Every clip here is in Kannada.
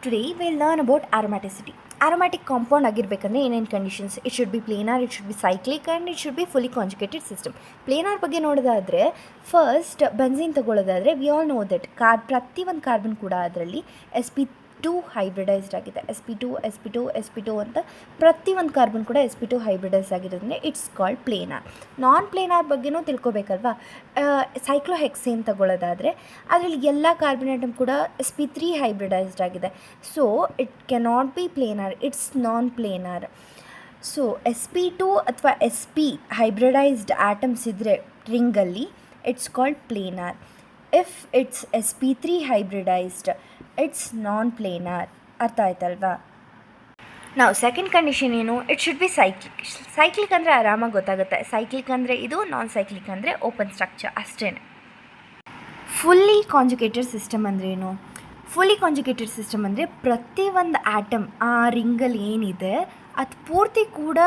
Today we'll learn about aromaticity. Aromatic compound ಆಗಿರಬೇಕಂದ್ರೆ ಏನೇನು conditions? It should be planar, it should be cyclic and it should be fully conjugated system. Planar ಬಗ್ಗೆ ನೋಡೋದಾದರೆ ಫಸ್ಟ್ ಬೆನ್ಝೀನ್ ತಗೊಳ್ಳೋದಾದರೆ ವಿ ಆಲ್ ನೋ ದಟ್ ಪ್ರತಿ ಒಂದು ಕಾರ್ಬನ್ ಕೂಡ ಅದರಲ್ಲಿ sp2 ಹೈಬ್ರಿಡೈಸ್ಡ್ ಆಗಿದೆ. sp2 ಅಂತ ಪ್ರತಿ ಒಂದು ಕಾರ್ಬನ್ ಕೂಡ sp2 ಹೈಬ್ರಿಡೈಸ್ ಆಗಿರೋದ್ರಿಂದ it's called planar. Non planar ಬಗ್ಗೆನೂ ತಿಳ್ಕೊಬೇಕಲ್ವಾ? ಸೈಕ್ಲೋಹೆಕ್ಸೇನ್ ತಗೊಳ್ಳೋದಾದರೆ ಅದರಲ್ಲಿ ಎಲ್ಲ ಕಾರ್ಬನ್ ಆಟಮ್ ಕೂಡ sp3 ಹೈಬ್ರಿಡೈಸ್ಡ್ ಆಗಿದೆ. So it cannot be planar, it's non planar. So sp2 ಅಥವಾ sp ಹೈಬ್ರಿಡೈಸ್ಡ್ ಆಟಮ್ಸ್ ಇದ್ದರೆ ರಿಂಗಲ್ಲಿ it's called planar. If it's sp3 hybridised it's non planar. ಅರ್ಥ ಆಯ್ತಲ್ವಾ? ನಾವು ಸೆಕೆಂಡ್ ಕಂಡೀಷನ್ ಏನು? It should be cyclic. Cyclic ಅಂದರೆ ಆರಾಮಾಗಿ ಗೊತ್ತಾಗುತ್ತೆ. ಸೈಕ್ಲಿಕ್ ಅಂದರೆ ಇದು, ನಾನ್ ಸೈಕ್ಲಿಕ್ ಅಂದರೆ ಓಪನ್ ಸ್ಟ್ರಕ್ಚರ್ ಅಷ್ಟೇ. ಫುಲ್ಲಿ ಕಾಂಜುಗೇಟೆಡ್ ಸಿಸ್ಟಮ್ ಅಂದರೆ ಏನು? ಫುಲ್ಲಿ ಕಾಂಜುಗೇಟೆಡ್ ಸಿಸ್ಟಮ್ ಅಂದರೆ ಪ್ರತಿ ಒಂದು ಆಟಮ್ ಆ ರಿಂಗಲ್ಲಿ ಏನಿದೆ ಅದು ಪೂರ್ತಿ ಕೂಡ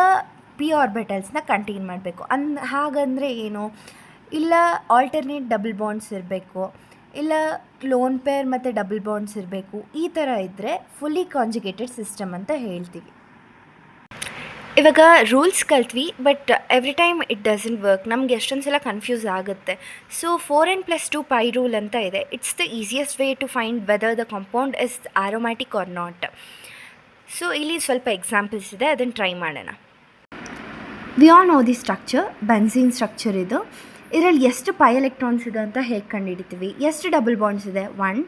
ಪಿ ಆರ್ಬಿಟಲ್ಸ್ನ ಕಂಟೈನ್ ಮಾಡಬೇಕು. ಹಾಗಂದರೆ ಏನು? ಇಲ್ಲ ಆಲ್ಟರ್ನೇಟ್ ಡಬಲ್ ಬಾಂಡ್ಸ್ ಇರಬೇಕು, ಇಲ್ಲ ಲೋನ್ ಪೇರ್ ಮತ್ತು ಡಬಲ್ ಬಾಂಡ್ಸ್ ಇರಬೇಕು. ಈ ಥರ ಇದ್ದರೆ ಫುಲ್ಲಿ ಕಾಂಜುಗೇಟೆಡ್ ಸಿಸ್ಟಮ್ ಅಂತ ಹೇಳ್ತೀವಿ. ಇವಾಗ ರೂಲ್ಸ್ ಕಲ್ತ್ವಿ, but every time it doesn't work. ನಮಗೆ ಎಷ್ಟೊಂದು ಸಲ ಕನ್ಫ್ಯೂಸ್ ಆಗುತ್ತೆ. ಸೊ 4n+2 ಪೈ ರೂಲ್ ಅಂತ ಇದೆ. It's the easiest way to find whether the compound is aromatic or not. So ಇಲ್ಲಿ ಸ್ವಲ್ಪ ಎಕ್ಸಾಂಪಲ್ಸ್ ಇದೆ, ಅದನ್ನು ಟ್ರೈ ಮಾಡೋಣ. We all know the structure. Benzene structure ಇದು. ಇದರಲ್ಲಿ ಎಷ್ಟು ಪೈ ಎಲೆಕ್ಟ್ರಾನ್ಸ್ ಇದೆ ಅಂತ ಹೇಗೆ ಕಂಡುಹಿಡಿತೀವಿ? ಎಷ್ಟು ಡಬಲ್ ಬಾಂಡ್ಸ್ ಇದೆ? 1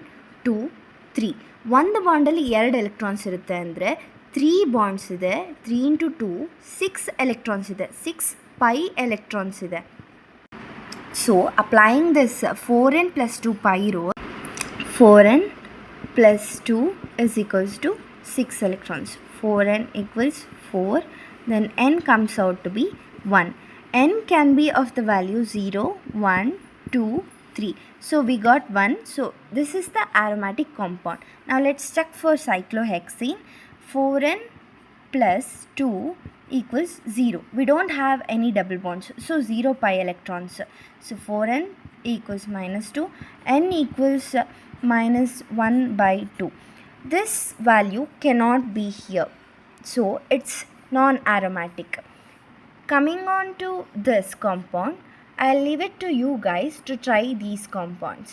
2 3. ಒಂದು ಬಾಂಡಲ್ಲಿ 2 ಎಲೆಕ್ಟ್ರಾನ್ಸ್ ಇರುತ್ತೆ ಅಂದರೆ 3 ಬಾಂಡ್ಸ್ ಇದೆ. 3 × 2 6 ಎಲೆಕ್ಟ್ರಾನ್ಸ್ ಇದೆ. 6 ಪೈ ಎಲೆಕ್ಟ್ರಾನ್ಸ್ ಇದೆ. So applying this 4n+2 pi rule, 4n+2 is equals to 6 electrons. 4n equals 4, then n comes out to be 1. n can be of the value 0, 1, 2, 3. So we got 1. So this is the aromatic compound. Now let's check for cyclohexene. 4n+2 equals 0. We don't have any double bonds, so 0 pi electrons. So 4n equals -2, n equals -1/2. This value cannot be here, so it's non-aromatic. Coming on to this compound, I'll leave it to you guys to try these compounds.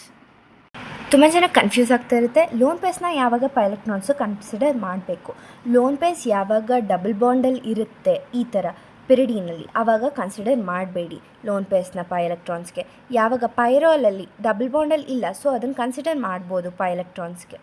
ತುಂಬ ಜನ ಕನ್ಫ್ಯೂಸ್ ಆಗ್ತಾ ಇರುತ್ತೆ. ಲೋನ್ ಪೇಸ್ನ ಯಾವಾಗ ಪೈ ಎಲೆಕ್ಟ್ರಾನ್ಸು ಕನ್ಸಿಡರ್ ಮಾಡಬೇಕು, ಲೋನ್ ಪೇಸ್ ಯಾವಾಗ ಡಬಲ್ ಬಾಂಡಲ್ಲಿ ಇರುತ್ತೆ ಈ ಥರ ಪಿರಿಡಿನಲ್ಲಿ, ಆವಾಗ ಕನ್ಸಿಡರ್ ಮಾಡಬೇಡಿ ಲೋನ್ ಪೇಸ್ನ ಪೈ ಎಲೆಕ್ಟ್ರಾನ್ಸ್ಗೆ. ಯಾವಾಗ ಪೈರೋಲಲ್ಲಿ ಡಬಲ್ ಬಾಂಡಲ್ಲಿ ಇಲ್ಲ, ಸೊ ಅದನ್ನು ಕನ್ಸಿಡರ್ ಮಾಡ್ಬೋದು ಪೈ ಎಲೆಕ್ಟ್ರಾನ್ಸ್ಗೆ.